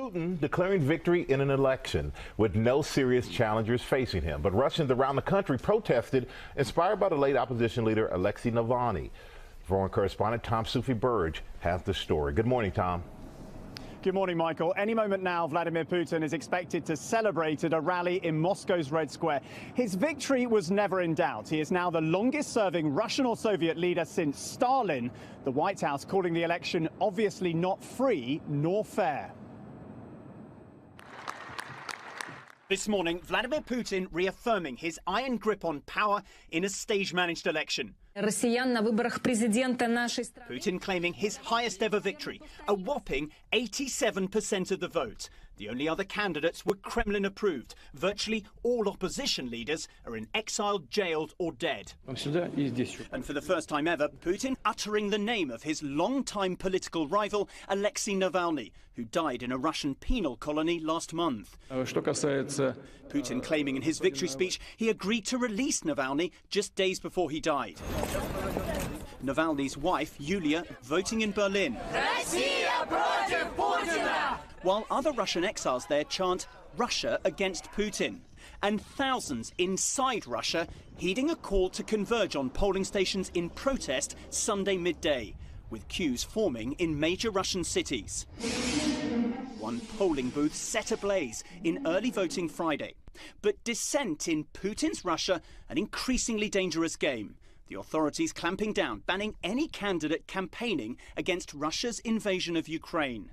Putin declaring victory in an election with no serious challengers facing him. But Russians around the country protested, inspired by the late opposition leader Alexei Navalny. Foreign correspondent Tom Soufi-Burge has the story. Good morning, Tom. Good morning, Michael. Any moment now, Vladimir Putin is expected to celebrate at a rally in Moscow's Red Square. His victory was never in doubt. He is now the longest-serving Russian or Soviet leader since Stalin. The White House calling the election obviously not free nor fair. This morning, Vladimir Putin reaffirming his iron grip on power in a stage-managed election. Putin claiming his highest ever victory, a whopping 87% of the vote. The only other candidates were Kremlin approved. Virtually all opposition leaders are in exile, jailed or dead. And for the first time ever, Putin uttering the name of his longtime political rival, Alexei Navalny, who died in a Russian penal colony last month. Putin claiming in his victory speech he agreed to release Navalny just days before he died. Navalny's wife, Yulia, voting in Berlin. While other Russian exiles there chant Russia against Putin. And thousands inside Russia heeding a call to converge on polling stations in protest Sunday midday, with queues forming in major Russian cities. One polling booth set ablaze in early voting Friday. But dissent in Putin's Russia, an increasingly dangerous game. The authorities clamping down, banning any candidate campaigning against Russia's invasion of Ukraine.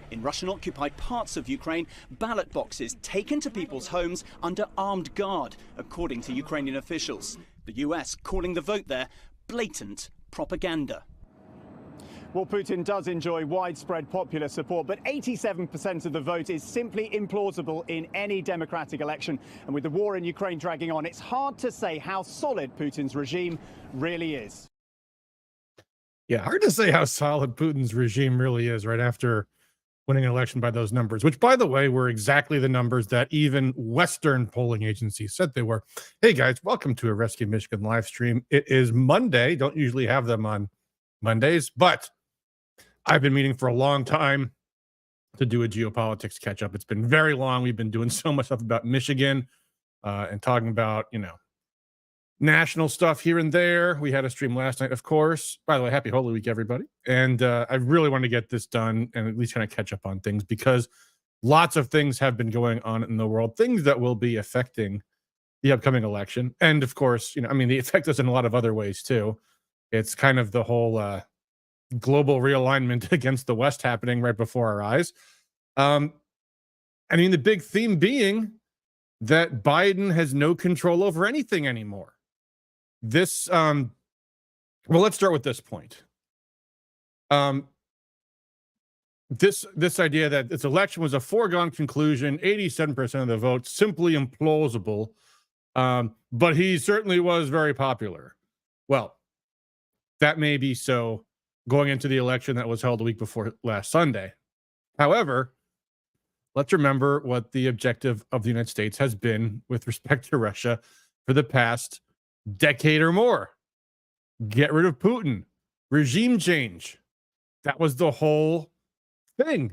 In Russian-occupied parts of Ukraine, ballot boxes taken to people's homes under armed guard, according to Ukrainian officials. The US calling the vote there blatant propaganda. Well, Putin does enjoy widespread popular support, but 87% of the vote is simply implausible in any democratic election. And with the war in Ukraine dragging on, it's hard to say how solid Putin's regime really is. Yeah, hard to say how solid Putin's regime really is right after winning an election by those numbers, which, by the way, were exactly the numbers that even Western polling agencies said they were. Hey, guys, welcome to a Rescue Michigan live stream. It is Monday. Don't usually have them on Mondays, but I've been meaning for a long time to do a geopolitics catch-up. It's been very long. We've been doing so much stuff about Michigan and talking about, national stuff here and there. We had a stream last night, of course. By the way, happy Holy Week, everybody. And I really want to get this done and at least kind of catch up on things because lots of things have been going on in the world, things that will be affecting the upcoming election. And, of course, they affect us in a lot of other ways, too. It's kind of the whole global realignment against the West happening right before our eyes. The big theme being that Biden has no control over anything anymore. This, well, let's start with this point. This idea that this election was a foregone conclusion, 87% of the vote, simply implausible, but he certainly was very popular. Well, that may be so going into the election that was held a week before last Sunday. However, let's remember what the objective of the United States has been with respect to Russia for the past decade or more. Get rid of Putin. Regime change. That was the whole thing.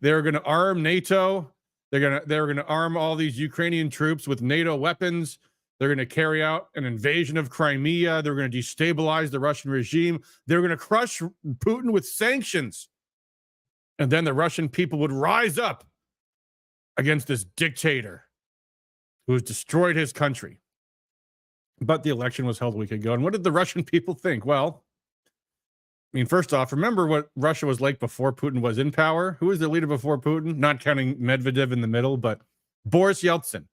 They were going to arm NATO. They were going to arm all these Ukrainian troops with NATO weapons. They're going to carry out an invasion of Crimea. They're going to destabilize the Russian regime. They're going to crush Putin with sanctions. And then the Russian people would rise up against this dictator who has destroyed his country. But the election was held a week ago. And what did the Russian people think? Well, first off, remember what Russia was like before Putin was in power? Who was the leader before Putin? Not counting Medvedev in the middle, but Boris Yeltsin.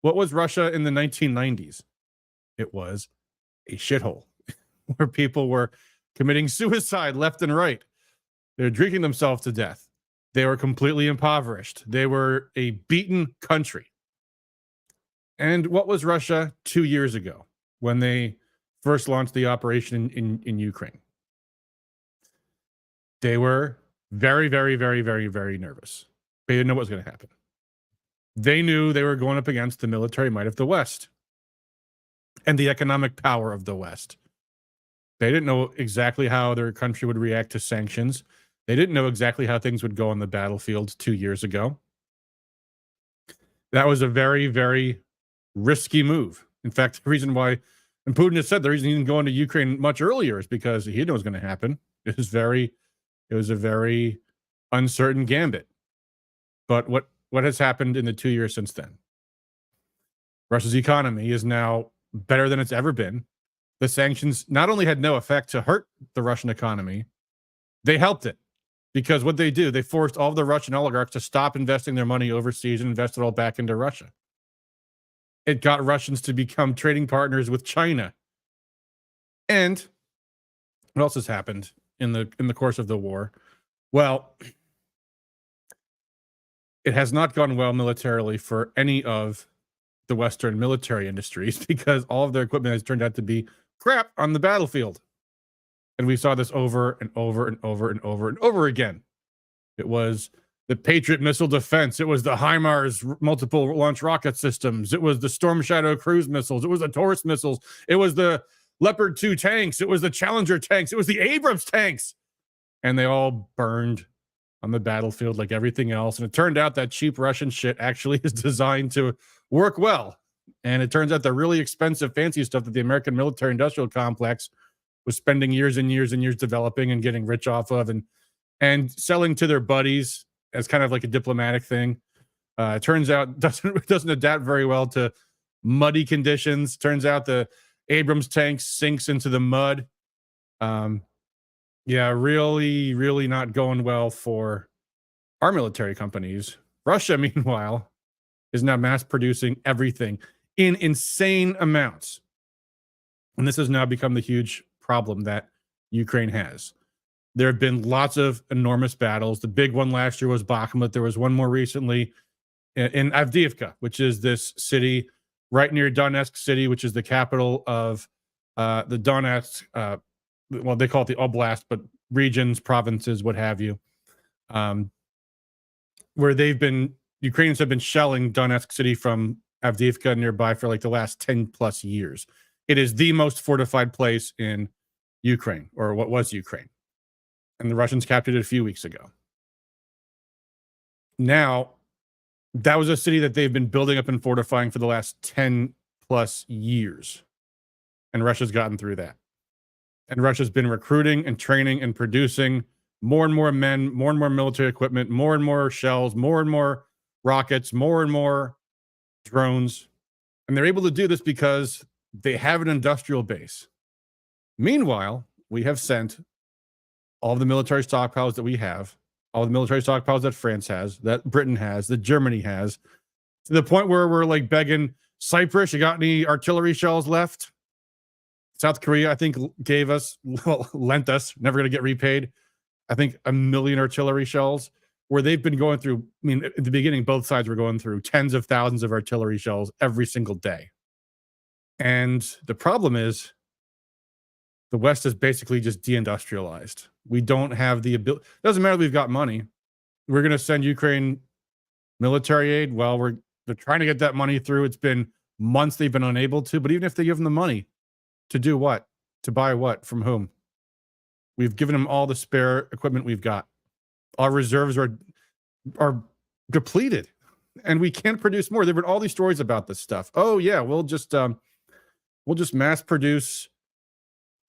What was Russia in the 1990s? It was a shithole where people were committing suicide left and right. They were drinking themselves to death. They were completely impoverished. They were a beaten country. And what was Russia 2 years ago when they first launched the operation in Ukraine? They were very, very, very, very, very nervous. They didn't know what was going to happen. They knew they were going up against the military might of the West and the economic power of the West. They didn't know exactly how their country would react to sanctions. They didn't know exactly how things would go on the battlefield 2 years ago. That was a very, very risky move. In fact, the reason why, and Putin has said the reason he didn't go into Ukraine much earlier is because he knew it was going to happen. It was a very uncertain gambit. But what has happened in the 2 years since then? Russia's economy is now better than it's ever been. The sanctions not only had no effect to hurt the Russian economy, they helped it. Because what they do, they forced all of the Russian oligarchs to stop investing their money overseas and invest it all back into Russia. It got Russians to become trading partners with China. And what else has happened in the course of the war? Well, it has not gone well militarily for any of the Western military industries because all of their equipment has turned out to be crap on the battlefield. And we saw this over and over and over and over and over again. It was the Patriot missile defense. It was the HIMARS multiple launch rocket systems. It was the Storm Shadow cruise missiles. It was the Taurus missiles. It was the Leopard 2 tanks. It was the Challenger tanks. It was the Abrams tanks. And they all burned on the battlefield like everything else. And it turned out that cheap Russian shit actually is designed to work well. And it turns out the really expensive, fancy stuff that the American military industrial complex was spending years and years and years developing and getting rich off of and selling to their buddies as kind of like a diplomatic thing. It turns out doesn't adapt very well to muddy conditions. Turns out the Abrams tank sinks into the mud. Yeah, really, really not going well for our military companies. Russia, meanwhile, is now mass producing everything in insane amounts. And this has now become the huge problem that Ukraine has. There have been lots of enormous battles. The big one last year was Bakhmut. There was one more recently in Avdiivka, which is this city right near Donetsk City, which is the capital of the Donetsk, well, they call it the Oblast, but regions, provinces, what have you, where Ukrainians have been shelling Donetsk City from Avdiivka nearby for like the last 10 plus years. It is the most fortified place in Ukraine, or what was Ukraine. And the Russians captured it a few weeks ago. Now, that was a city that they've been building up and fortifying for the last 10 plus years. And Russia's gotten through that. And Russia's been recruiting and training and producing more and more men, more and more military equipment, more and more shells, more and more rockets, more and more drones. And they're able to do this because they have an industrial base. Meanwhile, we have sent all of the military stockpiles that we have, all the military stockpiles that France has, that Britain has, that Germany has, to the point where we're like begging Cyprus, you got any artillery shells left? South Korea, I think, gave us, well, lent us, never going to get repaid, I think 1 million artillery shells, where they've been going through, I mean, at the beginning, both sides were going through tens of thousands of artillery shells every single day. And the problem is the West is basically just deindustrialized. We don't have the ability. It doesn't matter if we've got money. We're going to send Ukraine military aid. Well, they're trying to get that money through. It's been months they've been unable to. But even if they give them the money, to do what? To buy what? From whom? We've given them all the spare equipment we've got. Our reserves are depleted, and we can't produce more. There've been all these stories about this stuff. Oh yeah, we'll just mass produce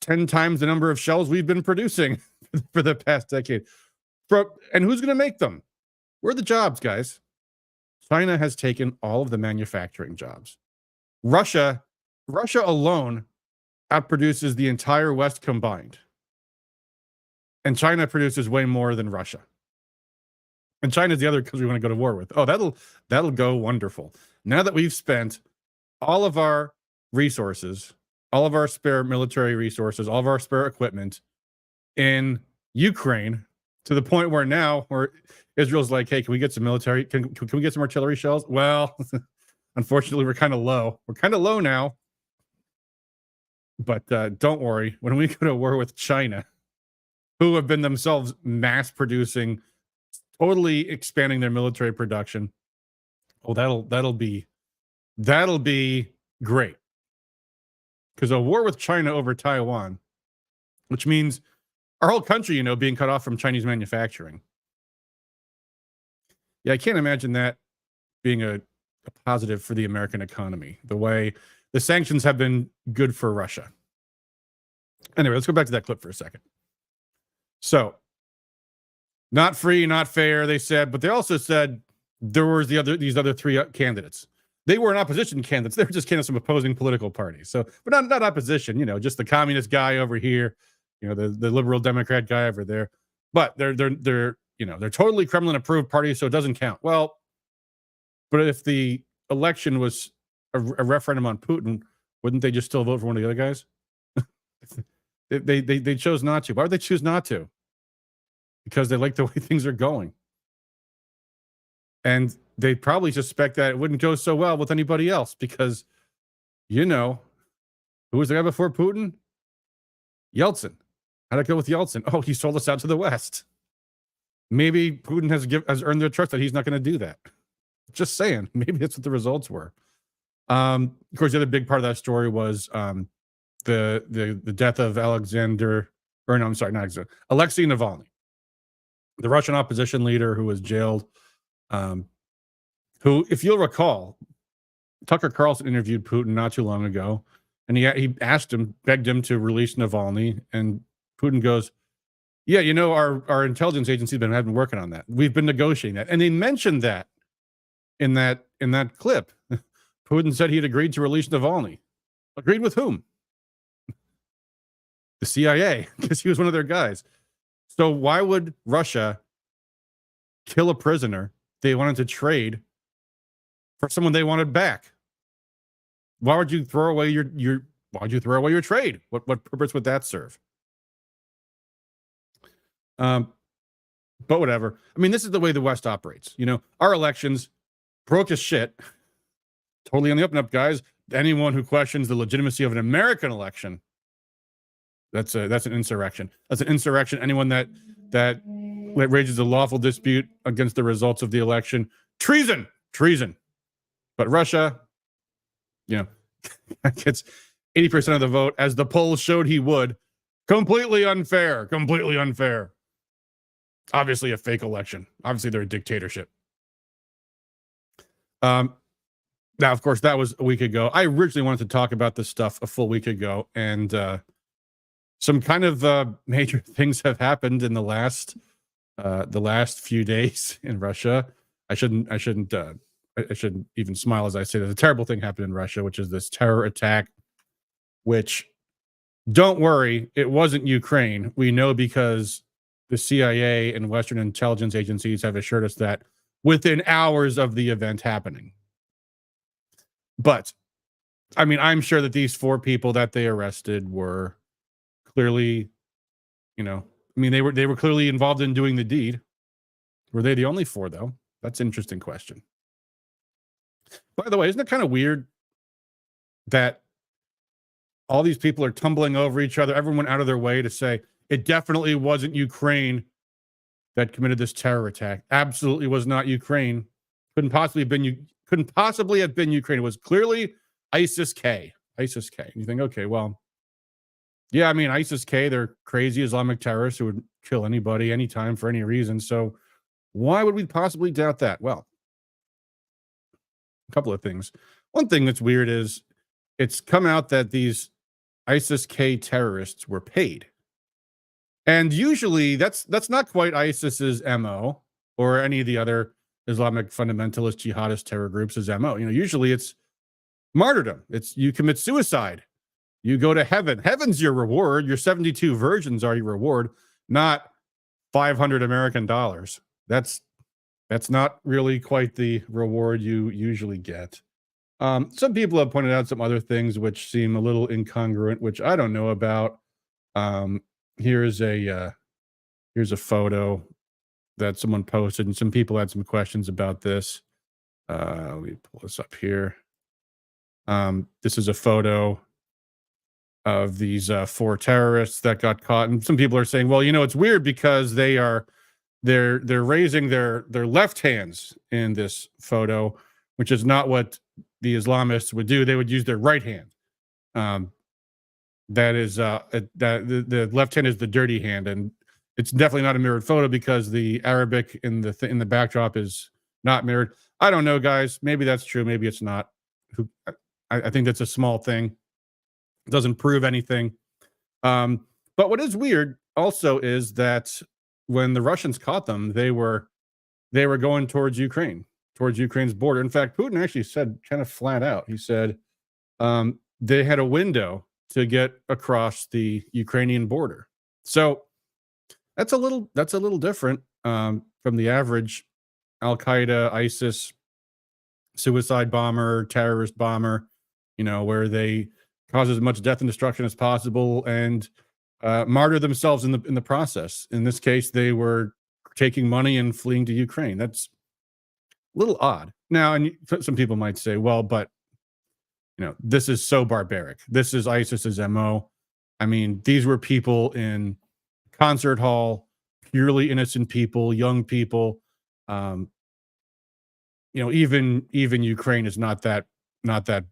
10 times the number of shells we've been producing for the past decade. And who's going to make them? Where are the jobs, guys? China has taken all of the manufacturing jobs. Russia alone outproduces the entire West combined. And China produces way more than Russia. And China's the other country we want to go to war with. Oh, that'll go wonderful. Now that we've spent all of our resources, all of our spare military resources, all of our spare equipment in Ukraine, to the point where now where Israel's like, hey, can we get some military? Can we get some artillery shells? Well, unfortunately, we're kind of low. We're kind of low now. But don't worry. When we go to war with China, who have been themselves mass producing, totally expanding their military production, oh, that'll be great. Because a war with China over Taiwan, which means our whole country, you know, being cut off from Chinese manufacturing. Yeah, I can't imagine that being a positive for the American economy, the way the sanctions have been good for Russia. Anyway, let's go back to that clip for a second. So, not free, not fair, they said, but they also said there was these other three candidates. They weren't opposition candidates. They were just candidates from opposing political parties. So, but not opposition, you know, just the communist guy over here, you know, the liberal Democrat guy over there. But they're you know, they're totally Kremlin approved parties, so it doesn't count. Well, but if the election was a referendum on Putin, wouldn't they just still vote for one of the other guys? they chose not to. Why would they choose not to? Because they like the way things are going. And they probably suspect that it wouldn't go so well with anybody else because, you know, who was the guy before Putin? Yeltsin. How'd it go with Yeltsin? Oh, he sold us out to the West. Maybe Putin has earned their trust that he's not going to do that. Just saying. Maybe that's what the results were. Of course, the other big part of that story was the death of Alexei Navalny, the Russian opposition leader who was jailed. Who, if you'll recall, Tucker Carlson interviewed Putin not too long ago, and he begged him to release Navalny, and Putin goes, "Yeah, you know, our intelligence agency have been working on that. We've been negotiating that," and they mentioned that in that clip. Putin said he'd agreed to release Navalny. Agreed with whom? The CIA, because he was one of their guys. So why would Russia kill a prisoner they wanted to trade for someone they wanted back? Why would you throw away your trade? What purpose would that serve? But whatever. I mean, this is the way the West operates. You know, our elections broke as shit. Totally on the up and up, guys. Anyone who questions the legitimacy of an American election, that's an insurrection. That's an insurrection. Anyone that raises a lawful dispute against the results of the election, treason. But Russia, you know, gets 80% of the vote, as the polls showed he would. Completely unfair. Obviously a fake election. Obviously they're a dictatorship. Now, of course, that was a week ago. I originally wanted to talk about this stuff a full week ago, and some kind of major things have happened in the last few days in Russia. I shouldn't even smile as I say that a terrible thing happened in Russia, which is this terror attack. Which, don't worry, it wasn't Ukraine. We know because the CIA and Western intelligence agencies have assured us that within hours of the event happening. But, I mean, I'm sure that these 4 people that they arrested were clearly, you know, I mean, they were clearly involved in doing the deed. Were they the only 4, though? That's an interesting question. By the way, isn't it kind of weird that all these people are tumbling over each other? Everyone went out of their way to say it definitely wasn't Ukraine that committed this terror attack. Absolutely was not Ukraine. Couldn't possibly have been Ukraine. It was clearly ISIS-K. ISIS-K. You think, okay, well, yeah, I mean, ISIS-K, they're crazy Islamic terrorists who would kill anybody, anytime, for any reason. So why would we possibly doubt that? Well, a couple of things. One thing that's weird is it's come out that these ISIS-K terrorists were paid. And usually that's not quite ISIS's MO or any of the other Islamic fundamentalist jihadist terror groups' MO. You know, usually it's martyrdom. It's you commit suicide. You go to heaven. Heaven's your reward. Your 72 virgins are your reward, not $500 American dollars. That's not really quite the reward you usually get. Some people have pointed out some other things which seem a little incongruent, which I don't know about. Here's a photo that someone posted, and some people had some questions about this. Let me pull this up here. This is a photo of these 4 terrorists that got caught, and some people are saying, well, you know, it's weird because they're raising their left hands in this photo, which is not what the Islamists would do. They would use their right hand. that is that the left hand is the dirty hand, and it's definitely not a mirrored photo because the Arabic in the backdrop is not mirrored. I don't know, guys. Maybe that's true. Maybe it's not. I think that's a small thing. It doesn't prove anything. But what is weird also is that when the Russians caught them, they were going towards Ukraine's border. In fact, Putin actually said kind of flat out, he said they had a window to get across the Ukrainian border. So that's a little different from the average Al-Qaeda, ISIS suicide bomber, terrorist bomber, where they cause as much death and destruction as possible and martyr themselves in the process. In this case, they were taking money and fleeing to Ukraine. That's a little odd. Now, and some people might say, well, but this is so barbaric. This is ISIS's MO. I mean, these were people in concert hall, purely innocent people, young people. Even Ukraine is not that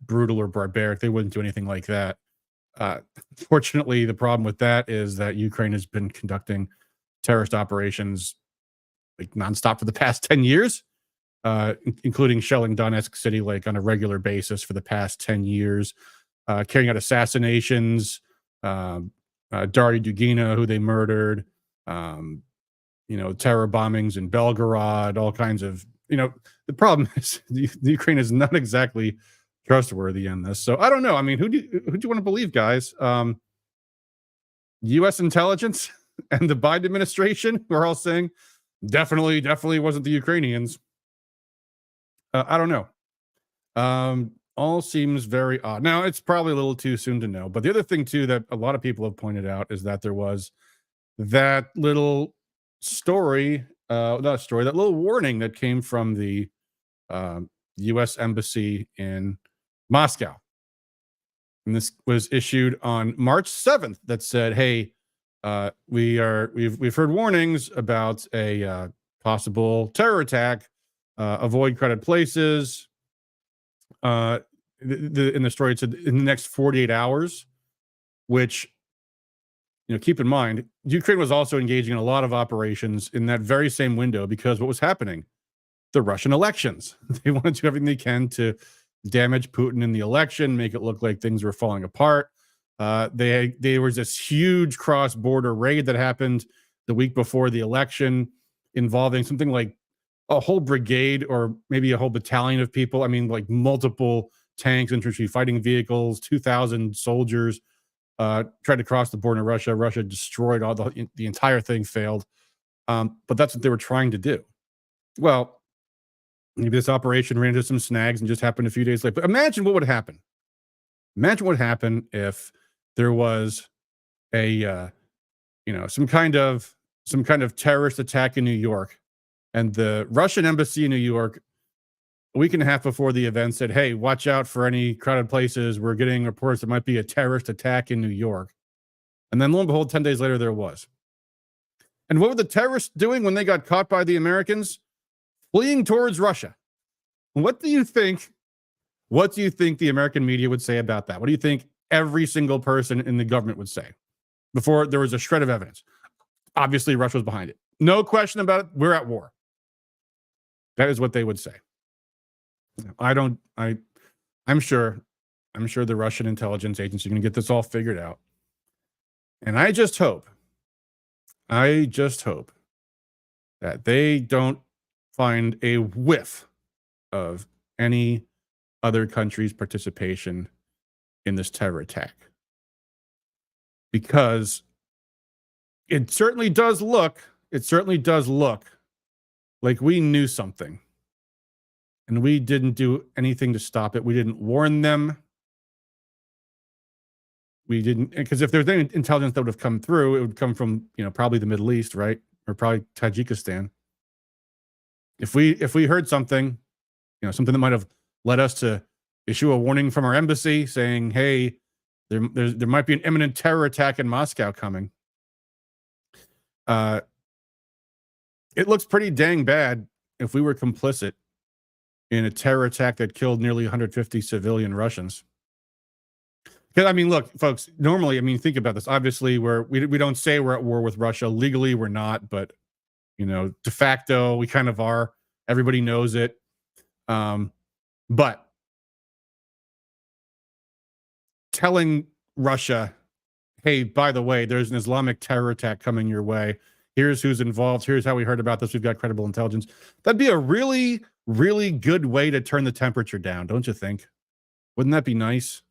brutal or barbaric. They wouldn't do anything like that. Fortunately, the problem with that is that Ukraine has been conducting terrorist operations like nonstop for the past 10 years, including shelling Donetsk city like on a regular basis for the past 10 years, carrying out assassinations, Daria Dugina, who they murdered, terror bombings in Belgorod, all kinds of, the problem is the Ukraine is not exactly trustworthy in this. So I don't know. I mean, who do you want to believe, guys? U.S. intelligence and the Biden administration, who are all saying definitely wasn't the Ukrainians. I don't know. All seems very odd. Now, it's probably a little too soon to know. But the other thing, too, that a lot of people have pointed out is that there was that little story, that little warning that came from the U.S. Embassy in Moscow. And this was issued on March 7th that said, hey, we've heard warnings about a possible terror attack. Avoid crowded places. In the story, it said in the next 48 hours, which, keep in mind, Ukraine was also engaging in a lot of operations in that very same window because what was happening? The Russian elections. They wanted to do everything they can to damage Putin in the election, make it look like things were falling apart. There was this huge cross-border raid that happened the week before the election involving something like a whole brigade or maybe a whole battalion of people. I mean, like multiple tanks, infantry, fighting vehicles, 2,000 soldiers tried to cross the border in Russia. Russia destroyed the entire thing, failed. But that's what they were trying to do. Well, maybe this operation ran into some snags and just happened a few days later. But imagine what would happen. Imagine what would happen if there was a, some kind of terrorist attack in New York, and the Russian embassy in New York, a week and a half before the event, said, hey, watch out for any crowded places. We're getting reports there might be a terrorist attack in New York. And then lo and behold, 10 days later, there was. And what were the terrorists doing when they got caught by the Americans? Fleeing towards Russia. What do you think the American media would say about that? What do you think every single person in the government would say before there was a shred of evidence? Obviously, Russia was behind it. No question about it. We're at war. That is what they would say. I'm sure the Russian intelligence agency is going to get this all figured out. And I just hope that they don't find a whiff of any other country's participation in this terror attack. Because it certainly does look like we knew something. And we didn't do anything to stop it. We didn't warn them. We didn't, because if there's any intelligence that would have come through, it would come from, probably the Middle East, right? Or probably Tajikistan. If we heard something, something that might have led us to issue a warning from our embassy saying, hey, there might be an imminent terror attack in Moscow coming. It looks pretty dang bad if we were complicit in a terror attack that killed nearly 150 civilian Russians. Because I mean, look, folks. Normally, I mean, think about this. Obviously, we don't say we're at war with Russia. Legally, we're not, but de facto, we kind of are. Everybody knows it. But telling Russia, hey, by the way, there's an Islamic terror attack coming your way. Here's who's involved. Here's how we heard about this. We've got credible intelligence. That'd be a really, really good way to turn the temperature down, don't you think? Wouldn't that be nice?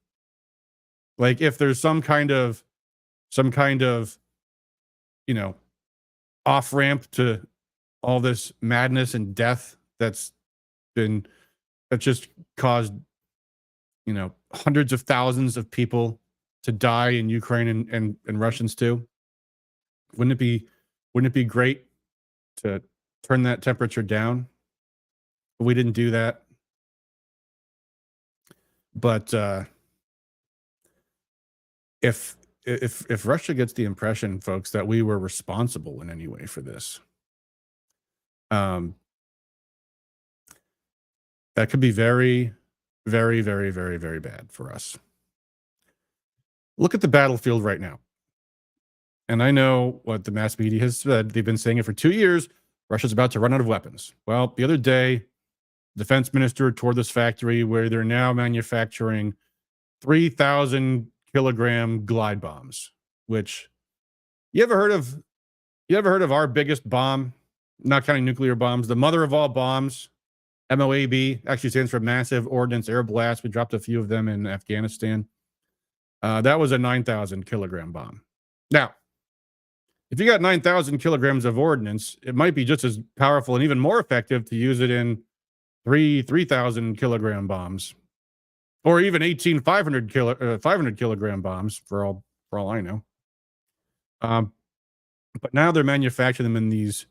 Like if there's some kind of, off ramp to all this madness and death that just caused, hundreds of thousands of people to die in Ukraine and Russians too. Wouldn't it be great to turn that temperature down? But we didn't do that. But if Russia gets the impression, folks, that we were responsible in any way for this, that could be very, very, very, very, very bad for us. Look at the battlefield right now. And I know what the mass media has said. They've been saying it for 2 years. Russia's about to run out of weapons. Well, the other day, the defense minister toured this factory where they're now manufacturing 3,000 kilogram glide bombs, which you ever heard of our biggest bomb, not counting nuclear bombs, the mother of all bombs, MOAB, actually stands for Massive Ordnance Air Blast. We dropped a few of them in Afghanistan. That was a 9,000 kilogram bomb. Now, if you got 9,000 kilograms of ordnance, it might be just as powerful and even more effective to use it in 3,000 kilogram bombs, or even 500 kilogram bombs for all I know. But now they're manufacturing them in these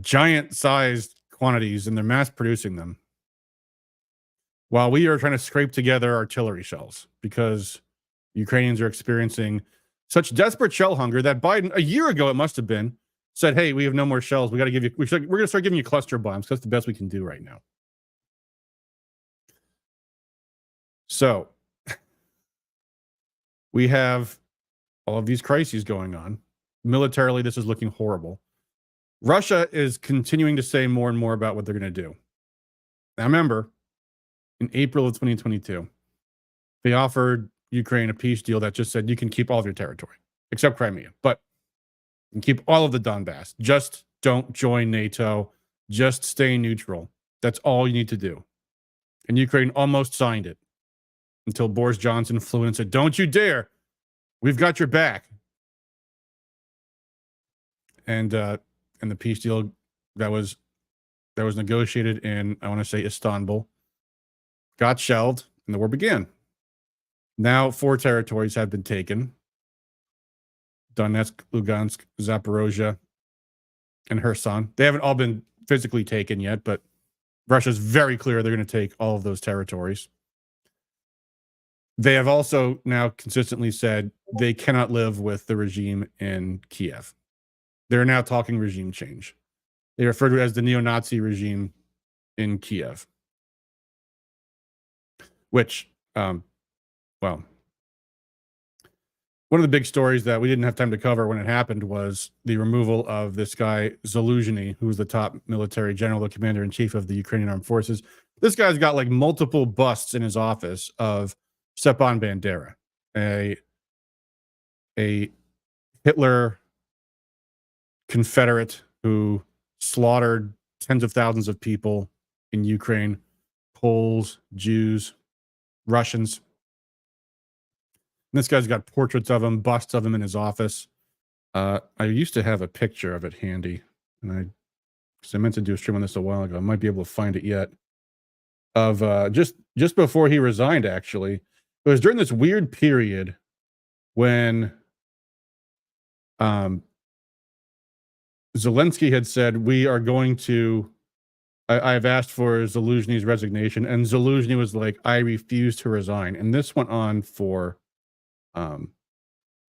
giant sized quantities and they're mass producing them while we are trying to scrape together artillery shells because Ukrainians are experiencing such desperate shell hunger that Biden, a year ago it must have been, said, hey, we have no more shells. We're going to start giving you cluster bombs. That's the best we can do right now. So we have all of these crises going on. Militarily, this is looking horrible. Russia is continuing to say more and more about what they're going to do. Now, remember, in April of 2022, they offered Ukraine a peace deal that just said you can keep all of your territory, except Crimea, but you can keep all of the Donbass. Just don't join NATO. Just stay neutral. That's all you need to do. And Ukraine almost signed it until Boris Johnson flew in and said, don't you dare. We've got your back. And the peace deal that was negotiated in, I want to say, Istanbul, got shelved and the war began. Now 4 territories have been taken: Donetsk, Lugansk, Zaporozhye, and Kherson. They haven't all been physically taken yet, but Russia's very clear they're going to take all of those territories. They have also now consistently said they cannot live with the regime in Kiev. They're now talking regime change. They refer to it as the neo-Nazi regime in Kiev, which, one of the big stories that we didn't have time to cover when it happened was the removal of this guy, Zaluzhny, who was the top military general, the commander-in-chief of the Ukrainian armed forces. This guy's got like multiple busts in his office of Stepan Bandera, a Hitler Confederate who slaughtered tens of thousands of people in Ukraine, Poles, Jews, Russians. And this guy's got portraits of him, busts of him in his office. I used to have a picture of it handy, and because I meant to do a stream on this a while ago. I might be able to find it yet. Of just before he resigned, actually. It was during this weird period when Zelensky had said, we are going to, I've asked for Zaluzhny's resignation, and Zaluzhny was like, I refuse to resign. And this went on for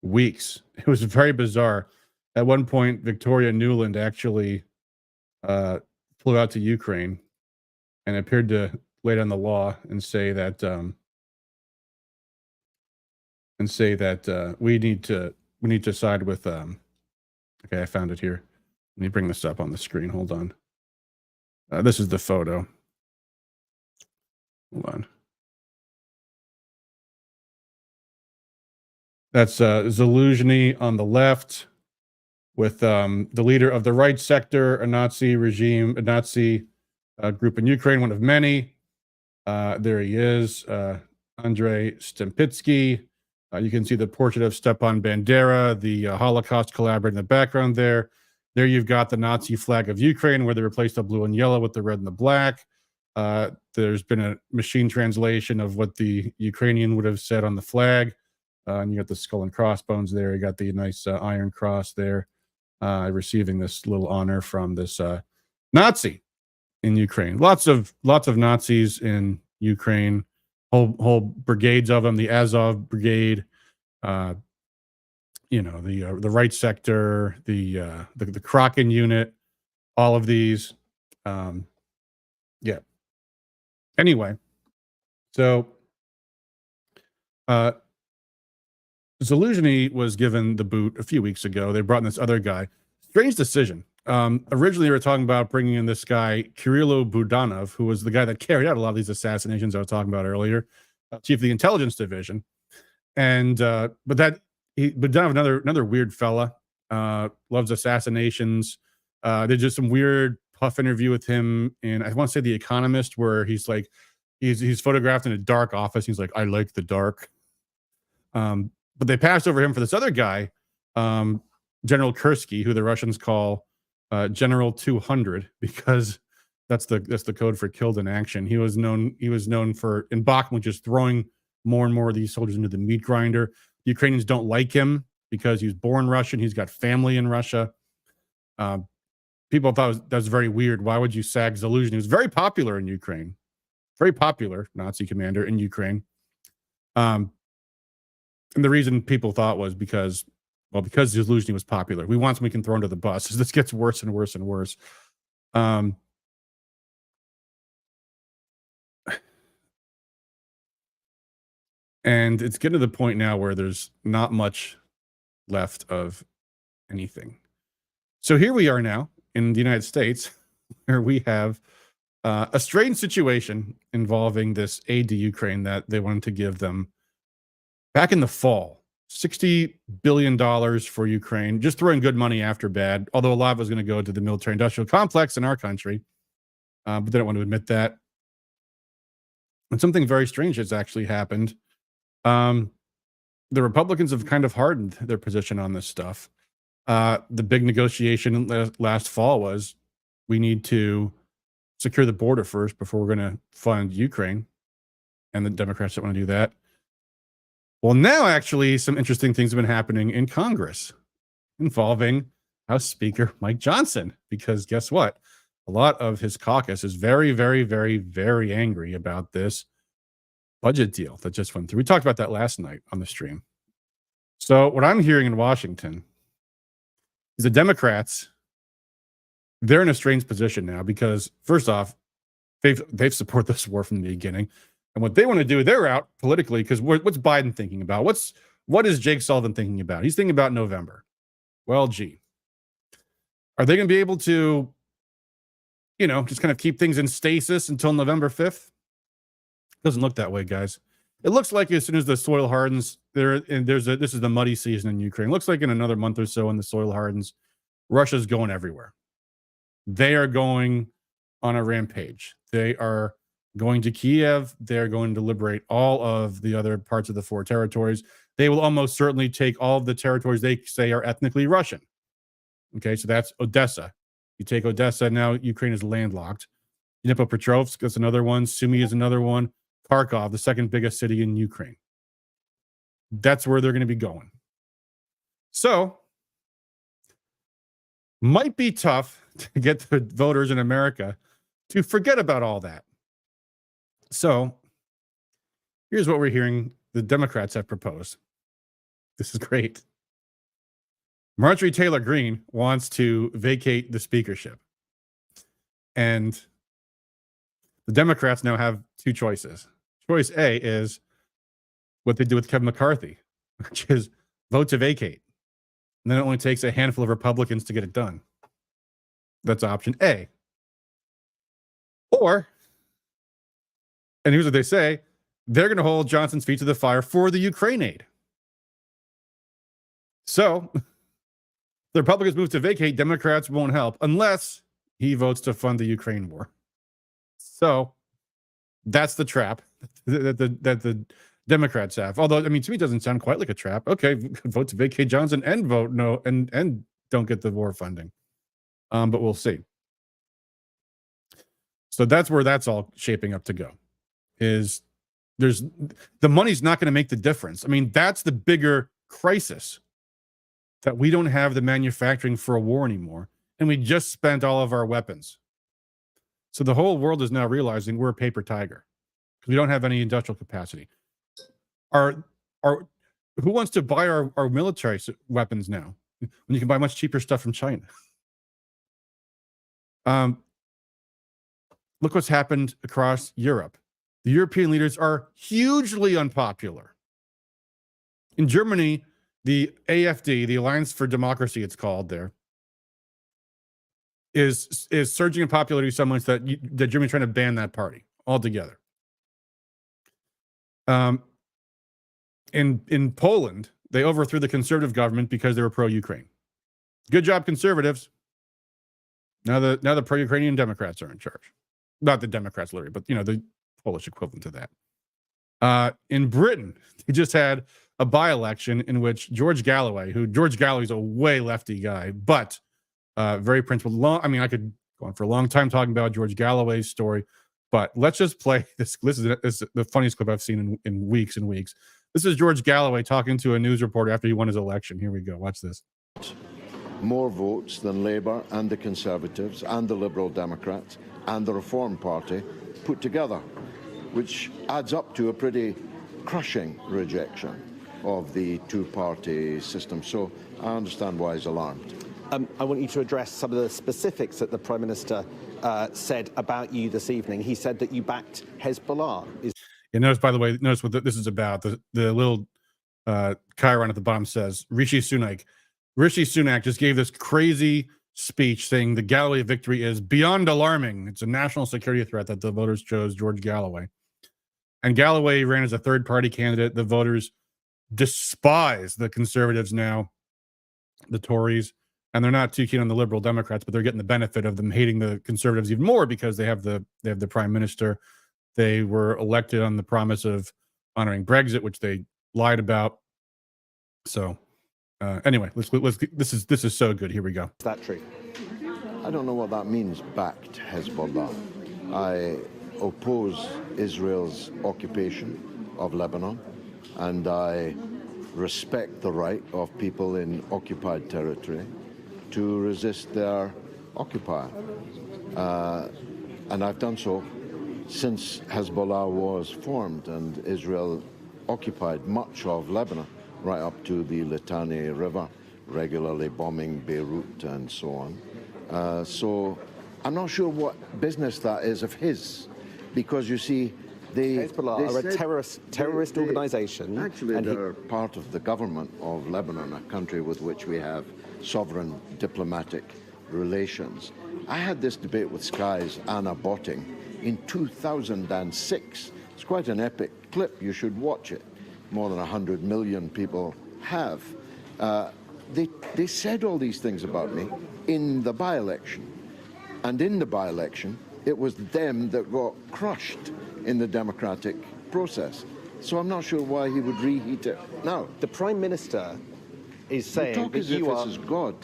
weeks. It was very bizarre. At one point, Victoria Nuland actually flew out to Ukraine and appeared to lay down the law and say that and say that we need to side with. Okay, I found it here. Let me bring this up on the screen. Hold on. This is the photo. Hold on. That's Zelensky on the left, with the leader of the right sector, a Nazi regime, a Nazi group in Ukraine, one of many. There he is, Andrei Stempitsky. You can see the portrait of Stepan Bandera, the Holocaust collaborator in the background there. There you've got the Nazi flag of Ukraine, where they replaced the blue and yellow with the red and the black. There's been a machine translation of what the Ukrainian would have said on the flag. And you got the skull and crossbones there. You got the nice iron cross there, receiving this little honor from this Nazi in Ukraine. Lots of Nazis in Ukraine. Whole brigades of them. The Azov Brigade. The right sector. The Kraken unit. All of these. Yeah. Anyway, so. Zelensky was given the boot a few weeks ago. They brought in this other guy. Strange decision. Originally, they were talking about bringing in this guy, Kirilo Budanov, who was the guy that carried out a lot of these assassinations I was talking about earlier, chief of the intelligence division. And Budanov, another weird fella, loves assassinations. They did some weird puff interview with him in, I want to say, The Economist, where he's like, he's photographed in a dark office. He's like, I like the dark. But they passed over him for this other guy, General Kursky, who the Russians call General 200, because that's the code for killed in action. He was known for, in Bakhmut, just throwing more and more of these soldiers into the meat grinder. The Ukrainians don't like him because he was born Russian. He's got family in Russia. People thought that was very weird. Why would you sag Zelensky? He was very popular in Ukraine, very popular Nazi commander in Ukraine. And the reason people thought was because Zelensky was popular. We want someone we can throw under the bus. This gets worse and worse and worse. And it's getting to the point now where there's not much left of anything. So here we are now in the United States, where we have a strange situation involving this aid to Ukraine that they wanted to give them back in the fall. $60 billion for Ukraine, just throwing good money after bad, although a lot of it was going to go to the military industrial complex in our country. But they don't want to admit that. And something very strange has actually happened. The Republicans have kind of hardened their position on this stuff. The big negotiation last fall was, we need to secure the border first before we're going to fund Ukraine. And the Democrats don't want to do that. Well, now actually some interesting things have been happening in Congress involving House Speaker Mike Johnson, because guess what? A lot of his caucus is very, very, very, very angry about this budget deal that just went through. We talked about that last night on the stream. So what I'm hearing in Washington is the Democrats, they're in a strange position now, because first off, they've supported this war from the beginning. And what they want to do, they're out politically, because what's Biden thinking about? What is Jake Sullivan thinking about? He's thinking about November. Well, gee. Are they going to be able to, just kind of keep things in stasis until November 5th? Doesn't look that way, guys. It looks like as soon as the soil hardens, this is the muddy season in Ukraine. It looks like in another month or so, when the soil hardens, Russia's going everywhere. They are going on a rampage. They are going to Kiev. They're going to liberate all of the other parts of the four territories. They will almost certainly take all of the territories they say are ethnically Russian. Okay, so that's Odessa. You take Odessa, now Ukraine is landlocked. Dnipropetrovsk, that's another one. Sumy is another one. Kharkov, the second biggest city in Ukraine. That's where they're going to be going. So, might be tough to get the voters in America to forget about all that. So, here's what we're hearing the Democrats have proposed. This is great. Marjorie Taylor Greene wants to vacate the speakership. And the Democrats now have two choices. Choice A is what they do with Kevin McCarthy. which is vote to vacate. And then it only takes a handful of Republicans to get it done. That's option A. Or, and here's what they say, they're going to hold Johnson's feet to the fire for the Ukraine aid. So, the Republicans move to vacate, Democrats won't help unless he votes to fund the Ukraine war. So, that's the trap that the Democrats have. Although, I mean, to me, it doesn't sound quite like a trap. Okay, vote to vacate Johnson and vote no, and don't get the war funding. But we'll see. So that's where that's all shaping up to go. Is there's the money's not going to make the difference. I mean, that's the bigger crisis, that we don't have the manufacturing for a war anymore, and we just spent all of our weapons. So the whole world is now realizing we're a paper tiger because we don't have any industrial capacity. Who wants to buy our military weapons now when you can buy much cheaper stuff from China? Look what's happened across Europe. The European leaders are hugely unpopular. In Germany, the AfD, the Alliance for Democracy, it's called there, is surging in popularity so much that Germany's trying to ban that party altogether. In Poland, they overthrew the conservative government because they were pro-Ukraine. Good job, conservatives. Now the pro-Ukrainian Democrats are in charge. Not the Democrats, literally, but the Polish equivalent to that. In Britain, they just had a by-election in which George Galloway is a way lefty guy, but very principled. I could go on for a long time talking about George Galloway's story, but let's just play this. This is the funniest clip I've seen in weeks and weeks. This is George Galloway talking to a news reporter after he won his election. Here we go. Watch this. More votes than Labour and the Conservatives and the Liberal Democrats and the Reform Party put together, which adds up to a pretty crushing rejection of the two-party system. So I understand why he's alarmed. I want you to address some of the specifics that the Prime Minister said about you this evening. He said that you backed Hezbollah. Notice, by the way, notice what this is about. The little chyron at the bottom says, Rishi Sunak just gave this crazy speech saying the Galloway victory is beyond alarming. It's a national security threat that the voters chose George Galloway. And Galloway ran as a third-party candidate. The voters despise the Conservatives now, the Tories, and they're not too keen on the Liberal Democrats, but they're getting the benefit of them hating the Conservatives even more because they have the Prime Minister. They were elected on the promise of honoring Brexit, which they lied about. So anyway, let's this is so good. Here we go. Is that true? I don't know what that means, backed Hezbollah. I oppose Israel's occupation of Lebanon, and I respect the right of people in occupied territory to resist their occupier. And I've done so since Hezbollah was formed and Israel occupied much of Lebanon, right up to the Litani River, regularly bombing Beirut and so on. So I'm not sure what business that is of his, because you see, Hezbollah are a terrorist organization. Actually, they're part of the government of Lebanon, a country with which we have sovereign diplomatic relations. I had this debate with Sky's Anna Botting in 2006. It's quite an epic clip. You should watch it. More than 100 million people have. They said all these things about me in the by-election. And in the by-election, it was them that got crushed in the democratic process. So I'm not sure why he would reheat it now. The Prime Minister is saying that you are... This is God.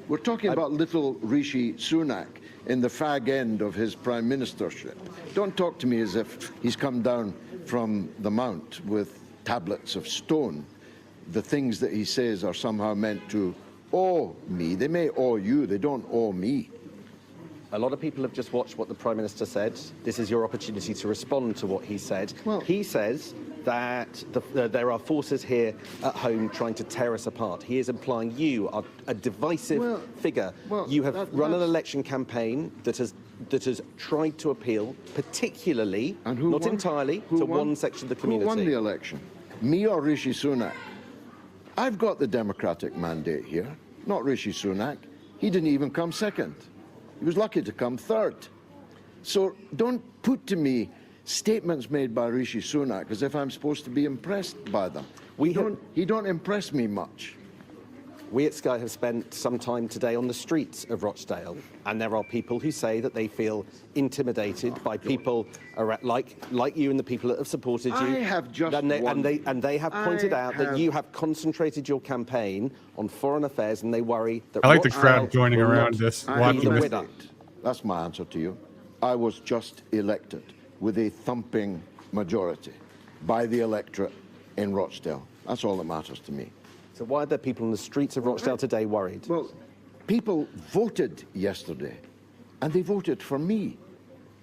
We're talking about little Rishi Sunak in the fag end of his prime ministership. Don't talk to me as if he's come down from the mount with tablets of stone. The things that he says are somehow meant to awe me. They may awe you, they don't awe me. A lot of people have just watched what the Prime Minister said. This is your opportunity to respond to what he said. Well, he says that there are forces here at home trying to tear us apart. He is implying you are a divisive figure. You have run an election campaign that has tried to appeal, particularly, not entirely, to one section of the community. Who won the election? Me or Rishi Sunak? I've got the Democratic mandate here, not Rishi Sunak. He didn't even come second. He was lucky to come third. So don't put to me statements made by Rishi Sunak as if I'm supposed to be impressed by them. He don't impress me much. We at Sky have spent some time today on the streets of Rochdale, and there are people who say that they feel intimidated by people like you and the people that have supported you. I have just and they have pointed out that you have concentrated your campaign on foreign affairs, and they worry that I like the Rochdale crowd joining will around not this, I watching am this. elected. That's my answer to you. I was just elected with a thumping majority by the electorate in Rochdale. That's all that matters to me. So why are there people on the streets of Rochdale today worried? Well, people voted yesterday, and they voted for me.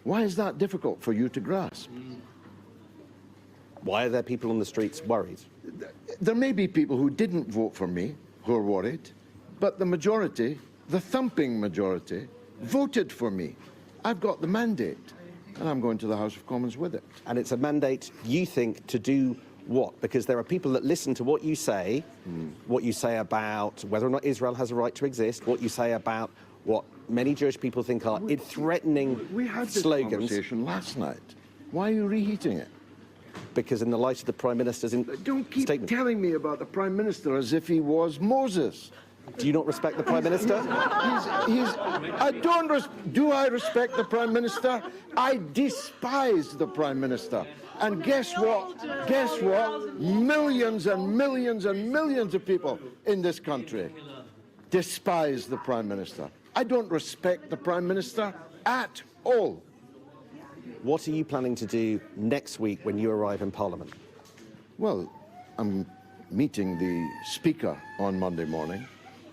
Why is that difficult for you to grasp? Why are there people on the streets worried? There may be people who didn't vote for me who are worried, but the majority, the thumping majority, voted for me. I've got the mandate, and I'm going to the House of Commons with it. And it's a mandate, you think, to do what? Because there are people that listen to what you say about whether or not Israel has a right to exist, what you say about what many Jewish people think are threatening slogans. We had this conversation last night. Why are you reheating it? Because in the light of the Prime Minister's Don't keep statement. telling me about the Prime Minister as if he was Moses. Do you not respect the Prime Minister? Do I respect the Prime Minister? I despise the Prime Minister. And guess what? Guess what? Millions and millions and millions of people in this country despise the Prime Minister. I don't respect the Prime Minister at all. What are you planning to do next week when you arrive in Parliament? Well, I'm meeting the Speaker on Monday morning,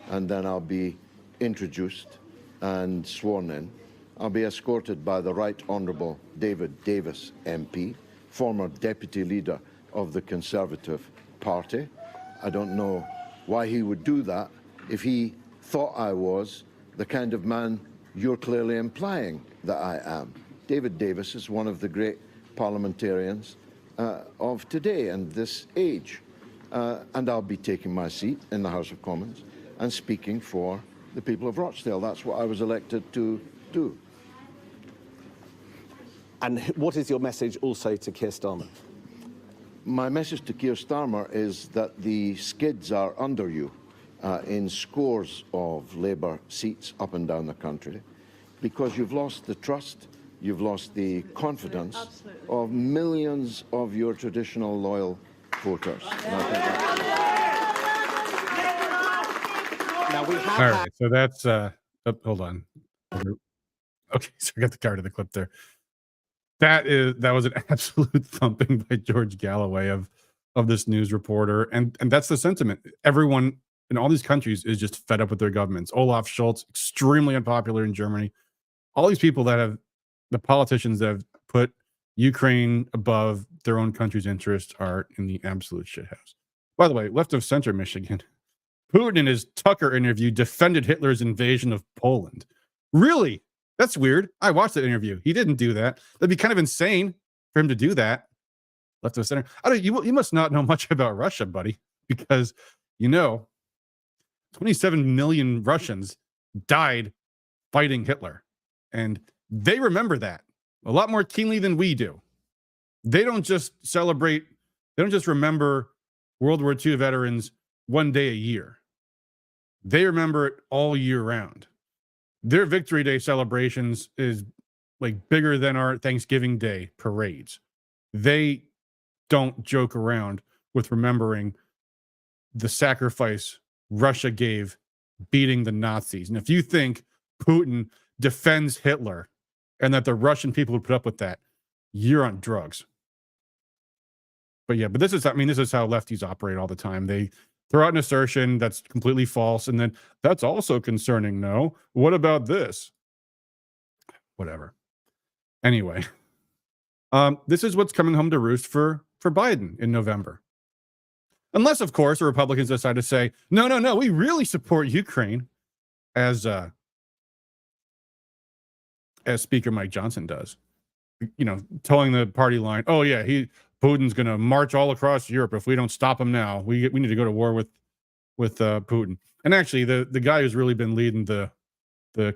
and then I'll be introduced and sworn in. I'll be escorted by the Right Honourable David Davis MP, former Deputy Leader of the Conservative Party. I don't know why he would do that if he thought I was the kind of man you're clearly implying that I am. David Davis is one of the great parliamentarians of today and this age. And I'll be taking my seat in the House of Commons and speaking for the people of Rochdale. That's what I was elected to do. And what is your message also to Keir Starmer? My message to Keir Starmer is that the skids are under you in scores of Labour seats up and down the country because you've lost the trust, you've lost the confidence of millions of your traditional loyal voters. Now we have All right, so that's hold on. Okay, so I got the card of the clip there. That was an absolute thumping by George Galloway of this news reporter, and that's the sentiment. Everyone in all these countries is just fed up with their governments. Olaf Scholz, extremely unpopular in Germany. All these people the politicians that have put Ukraine above their own country's interests are in the absolute shithouse. By the way, left of center Michigan, Putin in his Tucker interview defended Hitler's invasion of Poland. Really? That's weird. I watched that interview. He didn't do that. That'd be kind of insane for him to do that. Left of center. You must not know much about Russia, buddy, because 27 million Russians died fighting Hitler, and they remember that a lot more keenly than we do. They don't just celebrate. They don't just remember World War II veterans one day a year. They remember it all year round. Their Victory Day celebrations is like bigger than our Thanksgiving Day parades. They don't joke around with remembering the sacrifice Russia gave beating the Nazis. And if you think Putin defends Hitler and that the Russian people would put up with that, you're on drugs. But this is how lefties operate all the time. They throw out an assertion that's completely false, and then that's also concerning. No, what about this? Whatever. Anyway, this is what's coming home to roost for Biden in November. Unless, of course, the Republicans decide to say, no, we really support Ukraine, as Speaker Mike Johnson does. Towing the party line. Oh yeah, Putin's going to march all across Europe if we don't stop him now. We need to go to war with with Putin. And actually, the guy who's really been leading the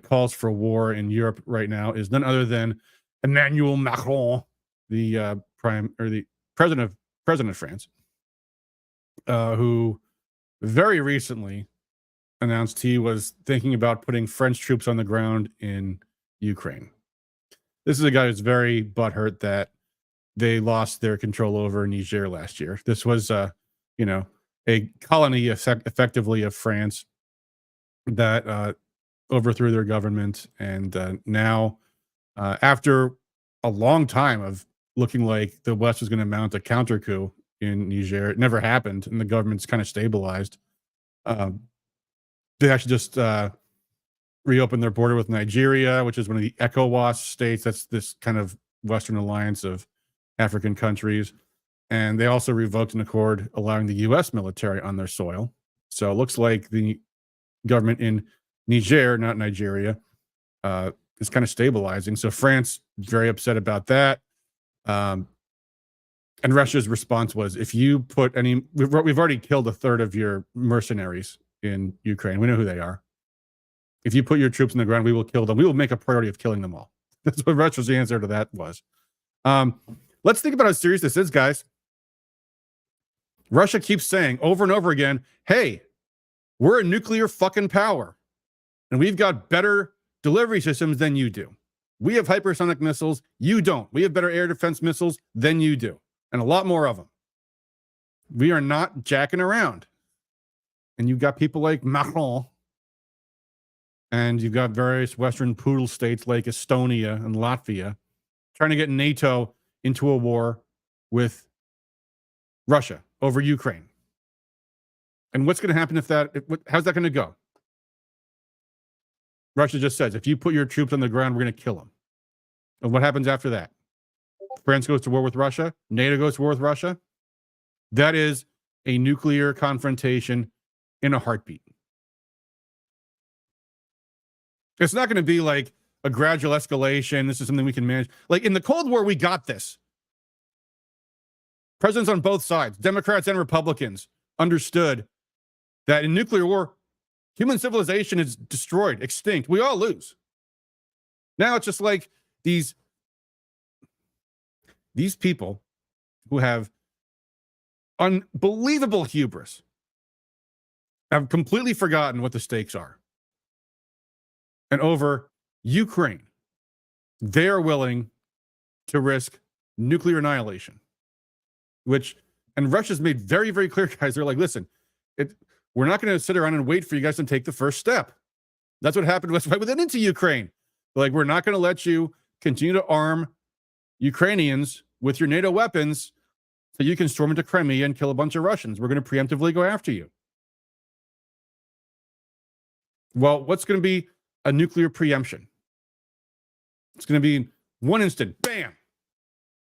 calls for war in Europe right now is none other than Emmanuel Macron, the president of France, who very recently announced he was thinking about putting French troops on the ground in Ukraine. This is a guy who's very butthurt that they lost their control over Niger last year. This was, a colony effectively of France that overthrew their government. And now, after a long time of looking like the West was going to mount a counter coup in Niger, it never happened, and the government's kind of stabilized. They actually just reopened their border with Nigeria, which is one of the ECOWAS states. That's this kind of Western alliance of African countries. And they also revoked an accord allowing the U.S. military on their soil. So it looks like the government in Niger, not Nigeria, is kind of stabilizing. So France, very upset about that. And Russia's response was, if you put we've already killed a third of your mercenaries in Ukraine. We know who they are. If you put your troops on the ground, we will kill them. We will make a priority of killing them all. That's what Russia's answer to that was. Let's think about how serious this is, guys. Russia keeps saying over and over again, hey, we're a nuclear fucking power, and we've got better delivery systems than you do. We have hypersonic missiles. You don't. We have better air defense missiles than you do, and a lot more of them. We are not jacking around. And you've got people like Macron, and you've got various Western poodle states like Estonia and Latvia trying to get NATO into a war with Russia over Ukraine. And what's going to happen how's that going to go? Russia just says, if you put your troops on the ground, we're going to kill them. And what happens after that? France goes to war with Russia. NATO goes to war with Russia. That is a nuclear confrontation in a heartbeat. It's not going to be like a gradual escalation. This is something we can manage. Like in the Cold War, we got this. Presidents on both sides, Democrats and Republicans, understood that in nuclear war, human civilization is destroyed, extinct. We all lose. Now it's just like these people who have unbelievable hubris have completely forgotten what the stakes are. And over Ukraine, they are willing to risk nuclear annihilation, and Russia's made very, very clear, guys. They're like, listen, we're not going to sit around and wait for you guys to take the first step. That's what happened with right within into Ukraine. They're like, we're not going to let you continue to arm Ukrainians with your NATO weapons so you can storm into Crimea and kill a bunch of Russians. We're going to preemptively go after you. Well, what's going to be a nuclear preemption? It's going to be one instant, bam.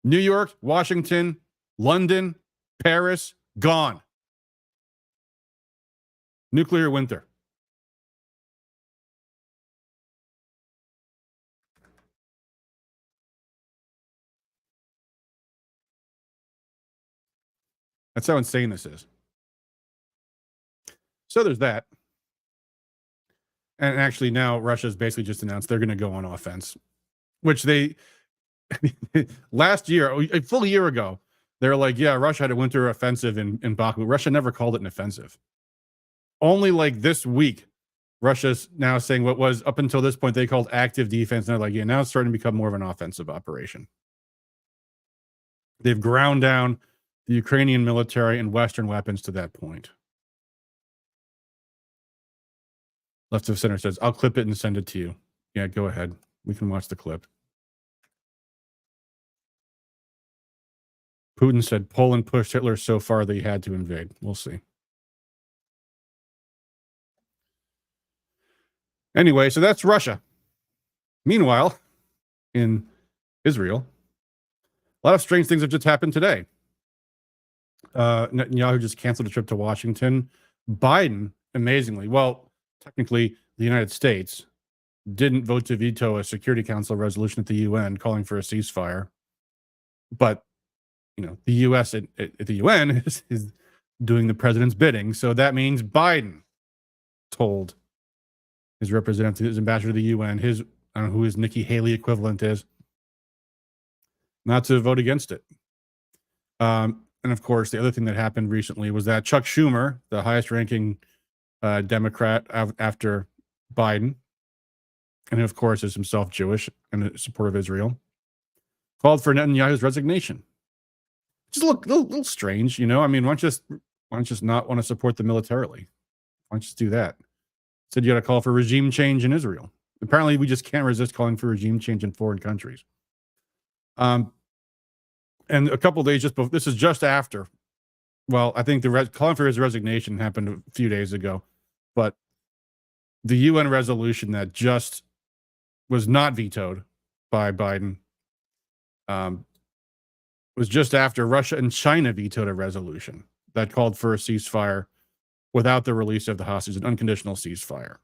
New York, Washington, London, Paris, gone. Nuclear winter. That's how insane this is. So there's that. And actually now Russia's basically just announced they're going to go on offense, which they last year, a full year ago, they were like, yeah, Russia had a winter offensive in Bakhmut. Russia never called it an offensive. Only like this week, Russia's now saying what was up until this point they called active defense. And they're like, yeah, now it's starting to become more of an offensive operation. They've ground down the Ukrainian military and Western weapons to that point. Left of Center says, I'll clip it and send it to you. Yeah, go ahead. We can watch the clip. Putin said Poland pushed Hitler so far that he had to invade. We'll see. Anyway, so that's Russia. Meanwhile, in Israel, a lot of strange things have just happened today. Netanyahu just canceled a trip to Washington. Biden, amazingly, well, technically, the United States didn't vote to veto a Security Council resolution at the UN calling for a ceasefire. But, you know, the U.S. at the UN is doing the president's bidding. So that means Biden told his representative, his ambassador to the UN, his, I don't know who his Nikki Haley equivalent is, not to vote against it. And of course, the other thing that happened recently was that Chuck Schumer, the highest ranking Democrat after Biden, and of course is himself Jewish and a supporter of Israel, called for Netanyahu's resignation. Just a little strange, you know? I mean, why don't you just not want to support them militarily? Why don't you just do that? Said you got to call for regime change in Israel. Apparently, we just can't resist calling for regime change in foreign countries. And a couple of days just before, this is just after. Well, I think the calling for his resignation happened a few days ago, but the UN resolution that just was not vetoed by Biden was just after Russia and China vetoed a resolution that called for a ceasefire without the release of the hostages, an unconditional ceasefire.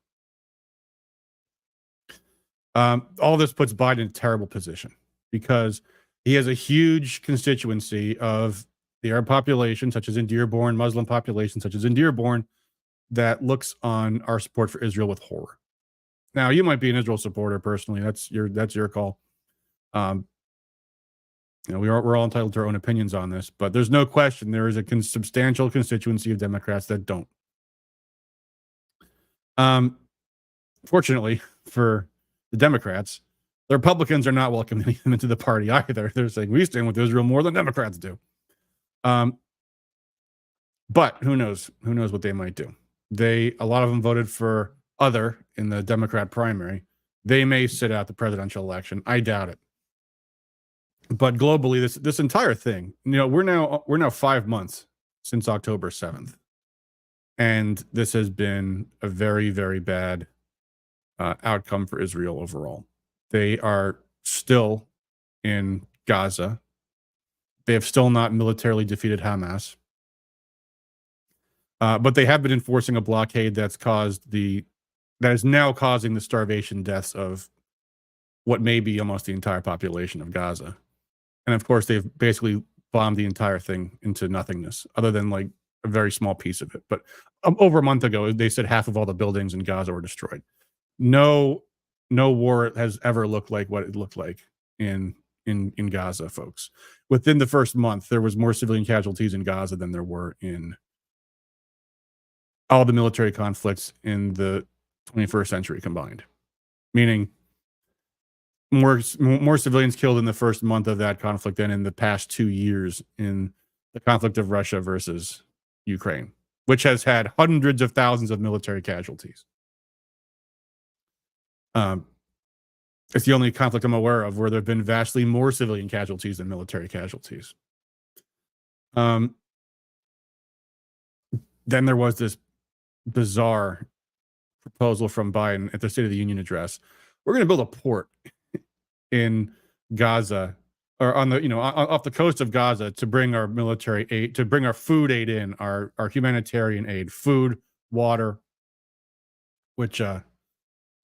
All this puts Biden in a terrible position because he has a huge constituency of the Arab population, such as in Dearborn, Muslim population, such as in Dearborn, that looks on our support for Israel with horror. Now, you might be an Israel supporter personally. That's your call. You know, we're all entitled to our own opinions on this, but there's no question there is a substantial constituency of Democrats that don't. Fortunately for the Democrats, the Republicans are not welcoming them into the party either. They're saying we stand with Israel more than Democrats do. But who knows? Who knows what they might do? A lot of them voted for other in the Democrat primary. They may sit out the presidential election. I doubt it. But globally, this entire thing, you know, we're now 5 months since October 7th, and this has been a very, very bad outcome for Israel overall. They are still in Gaza. They have still not militarily defeated Hamas. But they have been enforcing a blockade that is now causing the starvation deaths of what may be almost the entire population of Gaza. And of course, they've basically bombed the entire thing into nothingness, other than like a very small piece of it. But over a month ago, they said half of all the buildings in Gaza were destroyed. No war has ever looked like what it looked like in Gaza, folks. Within the first month, there was more civilian casualties in Gaza than there were in all the military conflicts in the 21st century combined. Meaning more civilians killed in the first month of that conflict than in the past 2 years in the conflict of Russia versus Ukraine, which has had hundreds of thousands of military casualties. It's the only conflict I'm aware of where there have been vastly more civilian casualties than military casualties. Then there was this bizarre proposal from Biden at the State of the Union address. We're going to build a port in Gaza, or on the, off the coast of Gaza, to bring our military aid, to bring our food aid in, our humanitarian aid, food, water, which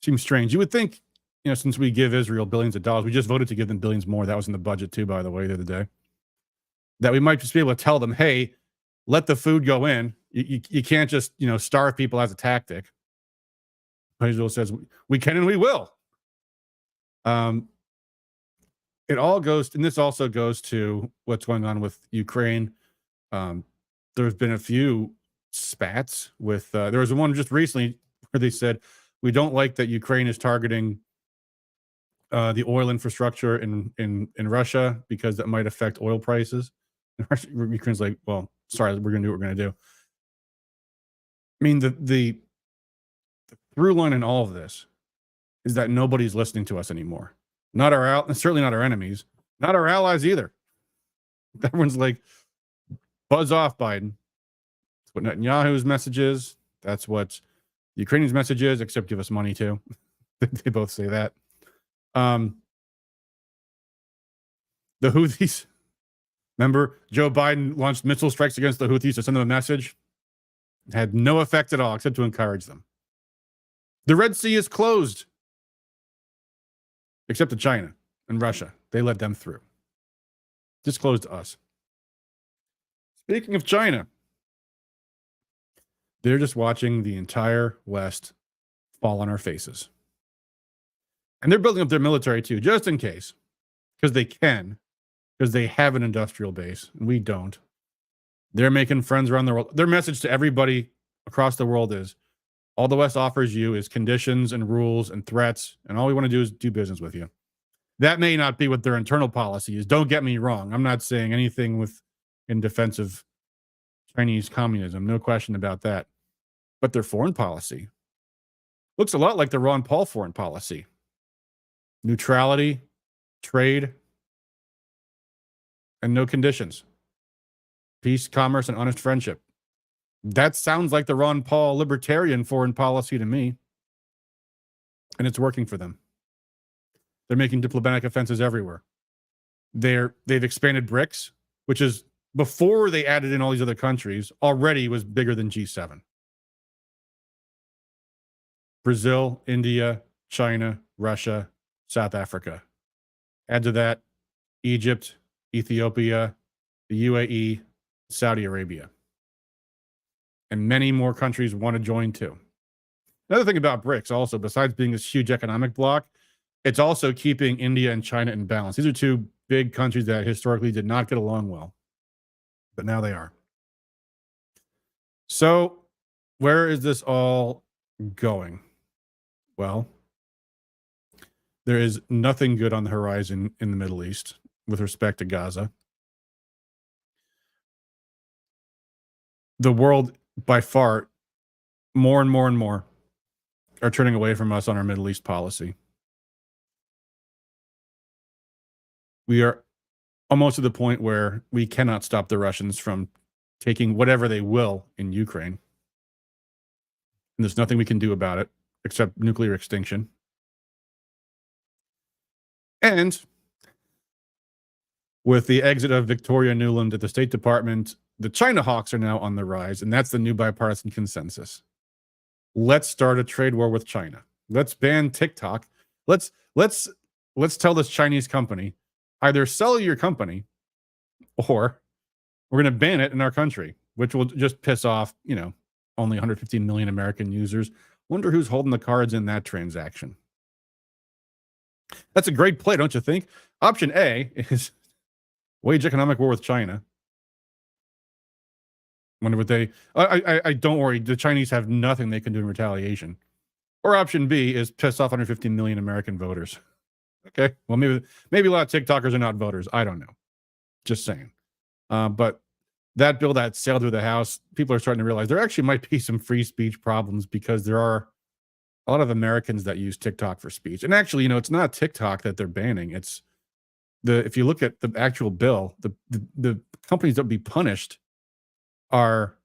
seems strange. You would think, since we give Israel billions of dollars, we just voted to give them billions more. That was in the budget too, by the way, the other day, that we might just be able to tell them, hey, let the food go in. You can't just, starve people as a tactic. Israel says we can and we will. It all goes, and this also goes to what's going on with Ukraine. There's been a few spats with, there was one just recently where they said, we don't like that Ukraine is targeting the oil infrastructure in Russia because that might affect oil prices. And Ukraine's like, well, sorry, we're going to do what we're going to do. I mean, the through line in all of this is that nobody's listening to us anymore. Not certainly not our enemies, not our allies either. Everyone's like, buzz off, Biden. That's what Netanyahu's message is. That's what the Ukrainians' message is, except give us money too. They both say that. The Houthis. Remember, Joe Biden launched missile strikes against the Houthis to send them a message. It had no effect at all, except to encourage them. The Red Sea is closed. Except to China and Russia. They let them through. Just closed to us. Speaking of China, They're just watching the entire West fall on our faces. And they're building up their military too, just in case, because they can, because they have an industrial base, and we don't. They're making friends around the world. Their message to everybody across the world is, all the West offers you is conditions and rules and threats, and all we want to do is do business with you. That may not be what their internal policy is. Don't get me wrong. I'm not saying anything in defense of Chinese communism. No question about that. But their foreign policy looks a lot like the Ron Paul foreign policy. Neutrality, trade, and no conditions. Peace, commerce, and honest friendship. That sounds like the Ron Paul libertarian foreign policy to me. And it's working for them. They're making diplomatic offenses everywhere. They've expanded BRICS, which is, before they added in all these other countries, already was bigger than G7. Brazil, India, China, Russia, South Africa. Add to that Egypt, Ethiopia, the UAE, Saudi Arabia. And many more countries want to join too. Another thing about BRICS also, besides being this huge economic bloc, it's also keeping India and China in balance. These are two big countries that historically did not get along well, but now they are. So where is this all going? Well, there is nothing good on the horizon in the Middle East with respect to Gaza. The world, by far, more and more and more, are turning away from us on our Middle East policy. We are almost to the point where we cannot stop the Russians from taking whatever they will in Ukraine. And there's nothing we can do about it except nuclear extinction. And with the exit of Victoria Nuland at the State Department, the China hawks are now on the rise, and that's the new bipartisan consensus. Let's start a trade war with China. Let's ban TikTok. Let's tell this Chinese company, either sell your company or we're going to ban it in our country, which will just piss off, only 115 million American users. Wonder who's holding the cards in that transaction. That's a great play, don't you think? Option A is wage economic war with China. Wonder what they... I don't worry. The Chinese have nothing they can do in retaliation. Or option B is piss off 115 million American voters. Okay, well, maybe a lot of TikTokers are not voters. I don't know. Just saying. But that bill that sailed through the House, people are starting to realize there actually might be some free speech problems because there are a lot of Americans that use TikTok for speech. And actually, it's not TikTok that they're banning. It's if you look at the actual bill, the companies that would be punished are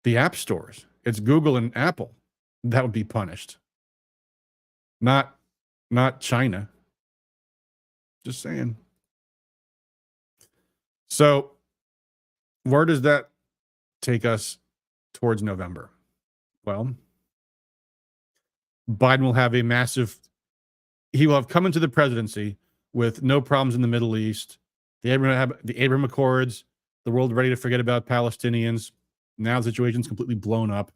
the app stores. It's Google and Apple that would be punished. Not China. Just saying. So where does that take us towards November? Well, Biden will have he will have come into the presidency with no problems in the Middle East. The Abraham Accords, the world ready to forget about Palestinians. Now the situation's completely blown up.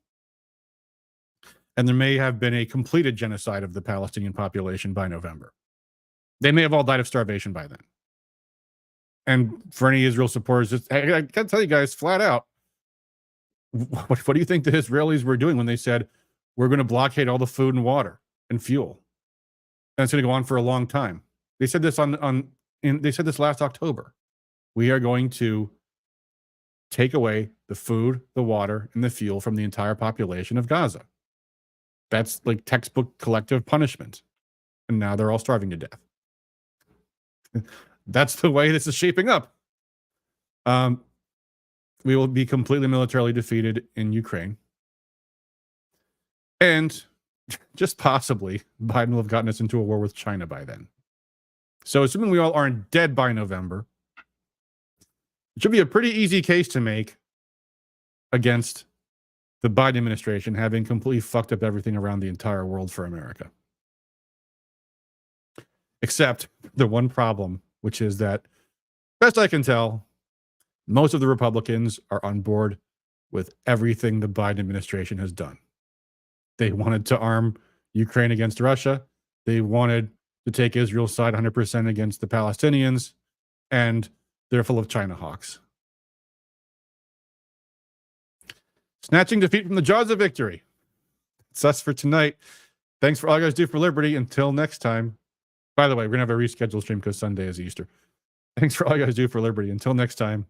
And there may have been a completed genocide of the Palestinian population by November. They may have all died of starvation by then. And for any Israel supporters, I got to tell you guys flat out, what do you think the Israelis were doing when they said, we're going to blockade all the food and water and fuel? And it's going to go on for a long time. They said this they said this last October. We are going to take away the food, the water, and the fuel from the entire population of Gaza. That's like textbook collective punishment. And now they're all starving to death. That's the way this is shaping up. We will be completely militarily defeated in Ukraine. And just possibly, Biden will have gotten us into a war with China by then. So assuming we all aren't dead by November, it should be a pretty easy case to make against the Biden administration having completely fucked up everything around the entire world for America. Except the one problem, which is that, best I can tell, most of the Republicans are on board with everything the Biden administration has done. They wanted to arm Ukraine against Russia. They wanted to take Israel's side 100% against the Palestinians, and they're full of China hawks. Snatching defeat from the jaws of victory. It's us for tonight. Thanks for all you guys do for liberty. Until next time. By the way, we're going to have a rescheduled stream because Sunday is Easter. Thanks for all you guys do for liberty. Until next time.